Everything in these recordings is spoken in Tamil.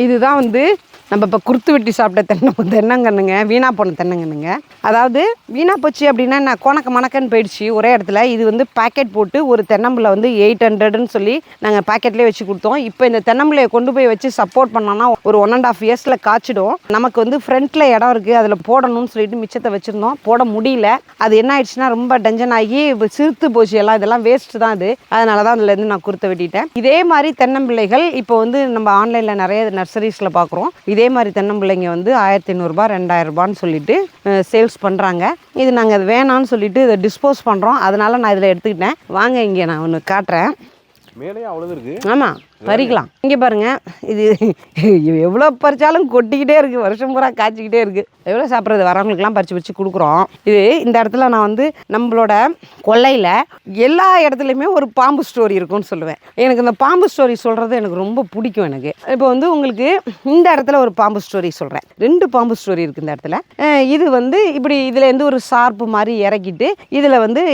இதுதான் வந்து நம்ம இப்போ குருத்து வெட்டி சாப்பிட்ட தென்னங்கன்னுங்க, வீணாக போன தென்னங்கன்னுங்க. அதாவது வீணாக போச்சு அப்படின்னா நான் கோணக்க மணக்கன்னு போயிடுச்சு ஒரே இடத்துல. இது வந்து பேக்கெட் போட்டு ஒரு தென்னம்பிள்ளை வந்து 800ன்னு சொல்லி நாங்கள் பேக்கெட்லேயே வச்சு கொடுத்தோம். இப்போ இந்த தென்னம்பிள்ளையை கொண்டு போய் வச்சு சப்போர்ட் பண்ணோன்னா ஒரு 1.5 இயர்ஸில் காய்ச்சிடும். நமக்கு வந்து ஃப்ரண்ட்டில் இடம் இருக்குது, அதில் போடணும்னு சொல்லிட்டு மிச்சத்தை வச்சுருந்தோம், போட முடியல. அது என்ன ஆயிடுச்சுன்னா ரொம்ப டென்ஷன் ஆகி சிறுத்து போச்சு எல்லாம். இதெல்லாம் வேஸ்ட்டு தான் அது. அதனால தான் அதுலேருந்து நான் குருத்தை வெட்டிட்டேன். இதே மாதிரி தென்னம்பிள்ளைகள் இப்போ வந்து நம்ம ஆன்லைனில் நிறைய நர்சரிஸில் பார்க்குறோம். இதே மாதிரி தென்னம்பிள்ளைங்க வந்து 1500 ரூபா 2000 ரூபான்னு சொல்லிட்டு சேல்ஸ் பண்ணுறாங்க. இது நாங்கள் அது வேணான்னு சொல்லிட்டு இதை டிஸ்போஸ் பண்ணுறோம். அதனால நான் இதில் எடுத்துக்கிட்டேன். வாங்க இங்கே நான் ஒன்று காட்டுறேன். மேலேயே அவ்வளோ இருக்கு. ஆமாம், பறிக்கலாம். இங்கே பாருங்கள், இது எவ்வளோ பறித்தாலும் கொட்டிக்கிட்டே இருக்குது, வருஷம் பூரா காய்ச்சிக்கிட்டே இருக்குது. எவ்வளோ சாப்பிட்றது, வரவங்களுக்குலாம் பறித்து கொடுக்குறோம். இது இந்த இடத்துல நான் வந்து நம்மளோட கொல்லையில் எல்லா இடத்துலையுமே ஒரு பாம்பு ஸ்டோரி இருக்கும்னு சொல்லுவேன். எனக்கு இந்த பாம்பு ஸ்டோரி சொல்கிறது எனக்கு ரொம்ப பிடிக்கும். எனக்கு இப்போ வந்து உங்களுக்கு இந்த இடத்துல ஒரு பாம்பு ஸ்டோரி சொல்கிறேன். 2 பாம்பு ஸ்டோரி இருக்குது இந்த இடத்துல. இது வந்து இப்படி இதுலேருந்து ஒரு சார்பு மாதிரி இறக்கிட்டு இதில் வந்து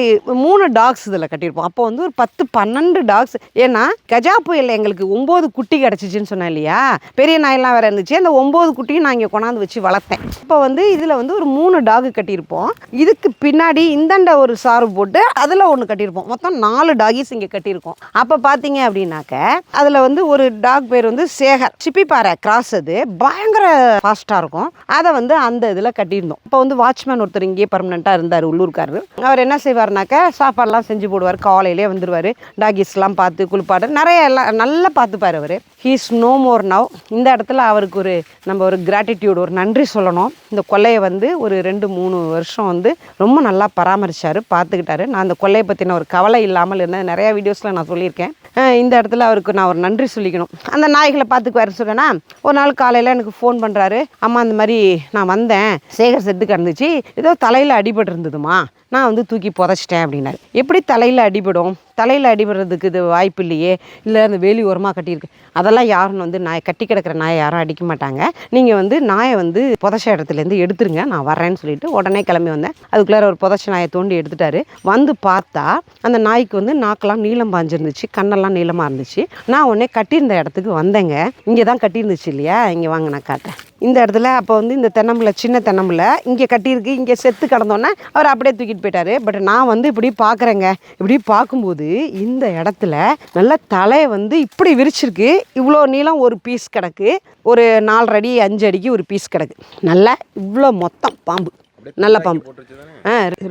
3 டாக்ஸ் இதில் கட்டியிருப்போம். அப்போ வந்து ஒரு 10-12 டாக்ஸ். ஏன்னா கஜா புயல் எங்களுக்கு 9 குட்டி கிடச்சிச்சின்னு சொன்னேன் இல்லையா, பெரிய நாயெல்லாம் வேறு இருந்துச்சு. அந்த 9 குட்டியும் நான் இங்கே கொண்டாந்து வச்சு வளர்த்தேன். இப்போ வந்து இதில் வந்து ஒரு 3 டாகு கட்டியிருப்போம். இதுக்கு பின்னாடி இந்தாண்ட ஒரு சார்பு போட்டு அதில் ஒன்று கட்டியிருப்போம். மொத்தம் 4 டாகிஸ் இங்கே கட்டியிருக்கோம். அப்போ பார்த்தீங்க அப்படின்னாக்க அதில் வந்து ஒரு டாக் பேர் வந்து சேகர், சிப்பிப்பாறை கிராஸ். அது பயங்கர ஃபாஸ்ட்டாக இருக்கும். அதை வந்து அந்த இதில் கட்டியிருந்தோம். இப்போ வந்து வாட்ச்மேன் ஒருத்தர் இங்கேயே பர்மனெண்ட்டாக இருந்தார், உள்ளூர்காரர். அவர் என்ன செய்வார்னாக்க சாப்பாடெல்லாம் செஞ்சு போடுவார். காலையிலே வந்துடுவார், டாகிஸ்லாம் பார்த்து குளிப்பாடு நிறைய எல்லாம் நல்லா பார்த்துப்பார் அவர். He is no more now. இந்த இடத்துல அவருக்கு நம்ம ஒரு கிராட்டிடியூட், ஒரு நன்றி சொல்லணும். இந்த கொல்லையை வந்து ஒரு 2-3 வருஷம் வந்து ரொம்ப நல்லா பராமரித்தார், பார்த்துக்கிட்டாரு. நான் அந்த கொல்லையை பற்றின ஒரு கவலை இல்லாமல் இருந்தேன். நிறையா வீடியோஸில் நான் சொல்லியிருக்கேன். இந்த இடத்துல அவருக்கு நான் ஒரு நன்றி சொல்லிக்கணும். அந்த நாய்களை பார்த்துக்குவாரு. சொல்கிறேன்னா ஒரு நாள் காலையில் எனக்கு ஃபோன் பண்ணுறாரு. அம்மா அந்த மாதிரி நான் வந்தேன், சேகர் செத்து கிடந்துச்சு, ஏதோ தலையில் அடிபட்டு இருந்ததுமா, நான் வந்து தூக்கி புதைச்சிட்டேன் அப்படின்னாரு. எப்படி தலையில் அடிபடும்? தலையில் அடிபடுறதுக்கு இது வாய்ப்பு இல்லையே. இல்லை அந்த வேலி ஓரமாக கட்டியிருக்கு, அதெல்லாம் யாரும் வந்து நாய் கட்டி கிடக்கிற நாயை யாரும் அடிக்க மாட்டாங்க. நீங்கள் வந்து நாயை வந்து புதைச்ச இடத்துலேருந்து எடுத்துருங்க, நான் வரேன்னு சொல்லிட்டு உடனே கிளம்பி வந்தேன். அதுக்குள்ளார ஒரு புதைச்ச நாயை தோண்டி எடுத்துட்டாரு. வந்து பார்த்தா அந்த நாய்க்கு வந்து நாக்கெல்லாம் நீளம் பாஞ்சிருந்துச்சு, கண்ணெல்லாம் நீளமாக இருந்துச்சு. நான் உடனே கட்டியிருந்த இடத்துக்கு வந்தேங்க. இங்கே தான் கட்டியிருந்துச்சு இல்லையா, இங்கே வாங்க நான் காட்டேன். இந்த இடத்துல அப்போ வந்து இந்த தென்னம்பிள்ளை, சின்ன தென்னம்பிள்ளை இங்கே கட்டியிருக்கு. இங்கே செத்து கிடந்தோன்னே அவர் அப்படியே தூக்கிட்டு போயிட்டாரு. பட் நான் வந்து இப்படி பார்க்குறேங்க. இப்படி பார்க்கும்போது இந்த இடத்துல நல்ல தலை வந்து இப்படி விரிச்சிருக்கு. இவ்வளோ நீளம் ஒரு பீஸ் கிடக்கு, ஒரு 4 அடி 5 அடிக்கு ஒரு பீஸ் கிடக்கு. நல்லா இவ்வளோ மொத்தம் பாம்பு, நல்ல பாம்பு.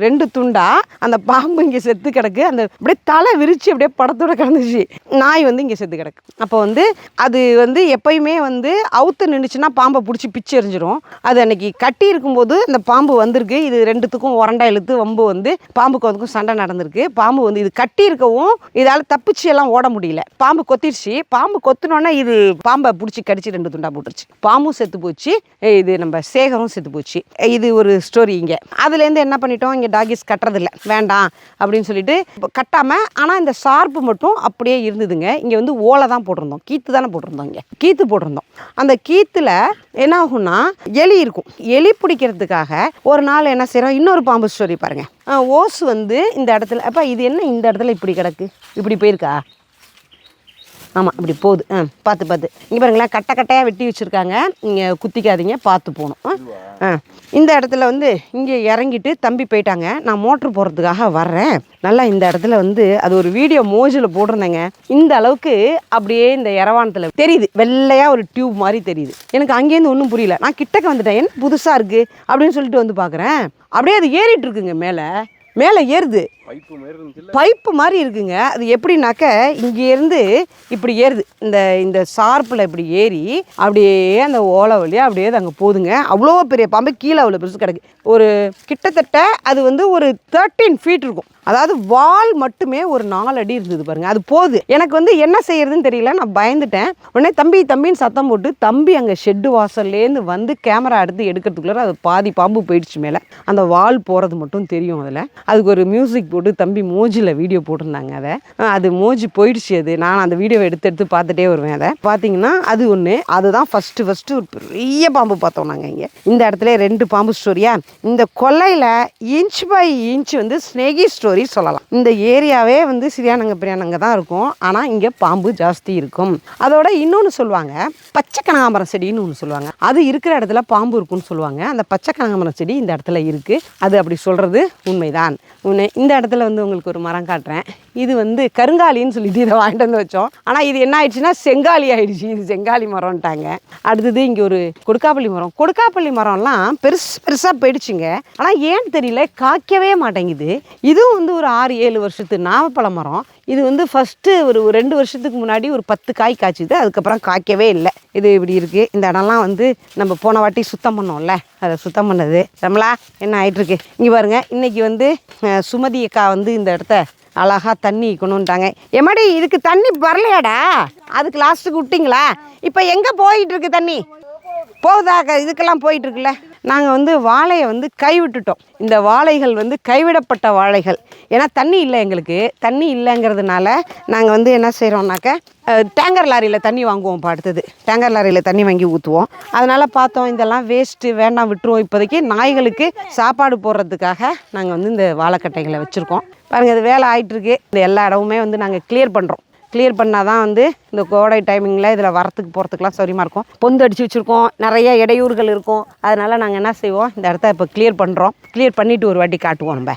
2 துண்டா அந்த பாம்பு இங்கே செத்து கிடக்கு. அந்த அப்படியே தலை விரிச்சு அப்படியே படத்தோட கிடந்துச்சு. நாய் வந்து இங்கே செத்து கிடக்கு. அப்போ வந்து அது வந்து எப்பயுமே வந்து அவுத்து நின்றுச்சுன்னா பாம்பை பிடிச்சி பிச்சு எறிஞ்சிரும். அது அன்னைக்கு கட்டி இருக்கும்போது அந்த பாம்பு வந்திருக்கு. இது 2த்துக்கும் உரண்டா இழுத்து வம்பு வந்து பாம்புக்கு அதுக்கும் சண்டை நடந்திருக்கு. பாம்பு வந்து இது கட்டி இருக்கவும் இதால் தப்பிச்சு எல்லாம் ஓட முடியல. பாம்பு கொத்திடுச்சு. பாம்பு கொத்தினோன்னா இது பாம்பை பிடிச்சி கடிச்சு 2 துண்டா போட்டுருச்சு. பாம்பும் செத்து போச்சு, இது நம்ம சேகரும் செத்து போச்சு. இது ஒரு ஸ்டோரி. இங்கே அதுலேருந்து என்ன பண்ணிட்டோம், இங்கே டாகிஸ் கட்டுறதில்ல, வேண்டாம் அப்படின்னு சொல்லிட்டு கட்டாமல். ஆனால் இந்த சார்பு மட்டும் அப்படியே இருந்ததுங்க. இங்கே வந்து ஓலை தான் போட்டிருந்தோம், கீத்து தானே போட்டிருந்தோம். இங்கே கீத்து போட்டிருந்தோம். அந்த கீத்தில் என்ன ஆகும்னா எலி இருக்கும். எலி பிடிக்கிறதுக்காக ஒரு நாள் என்ன செய்கிறோம், இன்னொரு பாம்பு ஸ்டோரி பாருங்கள். ஓசு வந்து இந்த இடத்துல, அப்போ இது என்ன இந்த இடத்துல இப்படி கிடக்கு, இப்படி போயிருக்கா? ஆமாம், இப்படி போகுது. பார்த்து இங்கே பாருங்களேன், கட்டையாக வெட்டி வச்சுருக்காங்க. இங்கே குத்திக்காதீங்க, பார்த்து போகணும். இந்த இடத்துல வந்து இங்கே இறங்கிட்டு தம்பி போயிட்டாங்க. நான் மோட்ரு போடுறதுக்காக வர்றேன். நல்லா இந்த இடத்துல வந்து அது ஒரு வீடியோ மோஜில் போட்டிருந்தேங்க. இந்த அளவுக்கு அப்படியே இந்த இரவானத்தில் தெரியுது, வெள்ளையாக ஒரு டியூப் மாதிரி தெரியுது. எனக்கு அங்கேருந்து ஒன்றும் புரியல. நான் கிட்டக்க வந்துட்டேன், என்ன புதுசாக இருக்குது அப்படின்னு சொல்லிட்டு வந்து பார்க்குறேன். அப்படியே அது ஏறிட்டு இருக்குங்க, மேலே ஏறுது. பைப்பு மாதிரி இருக்குங்க. அது எப்படின்னாக்க இங்கேருந்து இப்படி ஏறுது, இந்த சார்பில் இப்படி ஏறி அப்படியே அந்த ஓலை வழியாக அப்படியே அங்கே போகுதுங்க. அவ்வளோ பெரிய பாம்பு கீழே அவ்வளோ பெருசு கிடக்கு. ஒரு கிட்டத்தட்ட அது வந்து ஒரு 13 ஃபீட் இருக்கும். அதாவது வால் மட்டுமே ஒரு 4 அடி இருந்தது பாருங்க. அது போகுது. எனக்கு வந்து என்ன செய்யறதுன்னு தெரியல. நான் பயந்துட்டேன். உடனே தம்பின்னு சத்தம் போட்டு தம்பி அங்கே ஷெட்டு வாசல்லேருந்து வந்து கேமரா எடுக்கிறதுக்குள்ள அது பாதி பாம்பு போயிடுச்சு. மேலே அந்த வால் போகிறது மட்டும் தெரியும். அதில் அதுக்கு ஒரு மியூசிக் போட்டு தம்பி மோஜில் வீடியோ போட்டிருந்தாங்க. அது மோஜி போயிடுச்சு. அது நான் அந்த வீடியோவை எடுத்து பார்த்துட்டே வருவேன். அதை பார்த்தீங்கன்னா அது ஒன்று. அதுதான் ஃபஸ்ட்டு ஒரு பெரிய பாம்பு பார்த்தோம் நாங்கள் இங்கே. இந்த இடத்துல 2 பாம்பு ஸ்டோரியா. இந்த கொல்லையில் இன்ச் பை இன்ச் வந்து ஸ்னேகி ஸ்டோரி மாதிரி சொல்லலாம். இந்த ஏரியாவே வந்து சிறியானங்க பெரியானங்க தான் இருக்கும். ஆனால் இங்கே பாம்பு ஜாஸ்தி இருக்கும். அதோட இன்னொன்று சொல்லுவாங்க, பச்சை கனகாம்பரம் செடின்னு ஒன்று சொல்லுவாங்க. அது இருக்கிற இடத்துல பாம்பு இருக்குன்னு சொல்லுவாங்க. அந்த பச்சை கனகாம்பரம் செடி இந்த இடத்துல இருக்குது. அது அப்படி சொல்கிறது உண்மைதான். இந்த இடத்துல வந்து உங்களுக்கு ஒரு மரம் காட்டுறேன். இது வந்து கருங்காலின்னு சொல்லிட்டு இதை வாங்கிட்டு வந்து வச்சோம். ஆனால் இது என்ன ஆயிடுச்சுன்னா செங்காலி ஆயிடுச்சு. இது செங்காலி மரம்ட்டாங்க. அடுத்தது இங்கே ஒரு கொடுக்காப்பள்ளி மரம். கொடுக்காப்பள்ளி மரம்லாம் பெருசாக போயிடுச்சுங்க. ஆனால் ஏன்னு தெரியல, காய்க்கவே மாட்டேங்குது. இதுவும் வந்து ஒரு 6-7 வருஷத்து நாவப்பழ மரம். இது வந்து ஃபஸ்ட்டு ஒரு 2 வருஷத்துக்கு முன்னாடி ஒரு 10 காய் காய்ச்சிது. அதுக்கப்புறம் காய்க்கவே இல்லை. இது இப்படி இருக்குது. இந்த இடம்லாம் வந்து நம்ம போன வாட்டி சுத்தம் பண்ணோம்ல, அதை சுத்தம் பண்ணது ரமலா என்ன ஆகிட்டுருக்கு. இங்கே பாருங்கள், இன்றைக்கி வந்து சுமதி அக்கா வந்து இந்த இடத்த அழகாக தண்ணி வைக்கணுன்ட்டாங்க. எம்மாடி இதுக்கு தண்ணி வரலையாடா? அதுக்கு லாஸ்ட்டுக்கு விட்டிங்களா? இப்போ எங்கே போயிட்டுருக்கு தண்ணி? போகுதா? இதுக்கெல்லாம் போயிட்டுருக்குல்ல. நாங்கள் வந்து வாழையை வந்து கைவிட்டுட்டோம். இந்த வாழைகள் வந்து கைவிடப்பட்ட வாழைகள். ஏன்னா தண்ணி இல்லை, எங்களுக்கு தண்ணி இல்லைங்கிறதுனால நாங்கள் வந்து என்ன செய்கிறோம்னாக்க டேங்கர் லாரியில் தண்ணி வாங்குவோம். இப்போ அடுத்தது டேங்கர் லாரியில் தண்ணி வாங்கி ஊற்றுவோம். அதனால் பார்த்தோம் இதெல்லாம் வேஸ்ட்டு, வேண்டாம் விட்டுருவோம். இப்போதைக்கு நாய்களுக்கு சாப்பாடு போடுறதுக்காக நாங்கள் வந்து இந்த வாழைக்கட்டைகளை வச்சுருக்கோம். பாருங்கள், இது வேலை ஆகிட்டுருக்கு. இந்த எல்லா இடமுமே வந்து நாங்கள் கிளியர் பண்ணுறோம். கிளியர் பண்ணால் தான் வந்து இந்த கோடை டைமிங்கில் இதில் வரத்துக்கு போகிறதுக்குலாம் சௌரியமாக இருக்கும். பொந்து அடித்து வச்சுருக்கோம், நிறைய இடையூறுகள் இருக்கும். அதனால் நாங்கள் என்ன செய்வோம், இந்த இடத்த இப்போ கிளியர் பண்ணுறோம். கிளியர் பண்ணிவிட்டு ஒரு வாட்டி காட்டுவோம் நம்ம.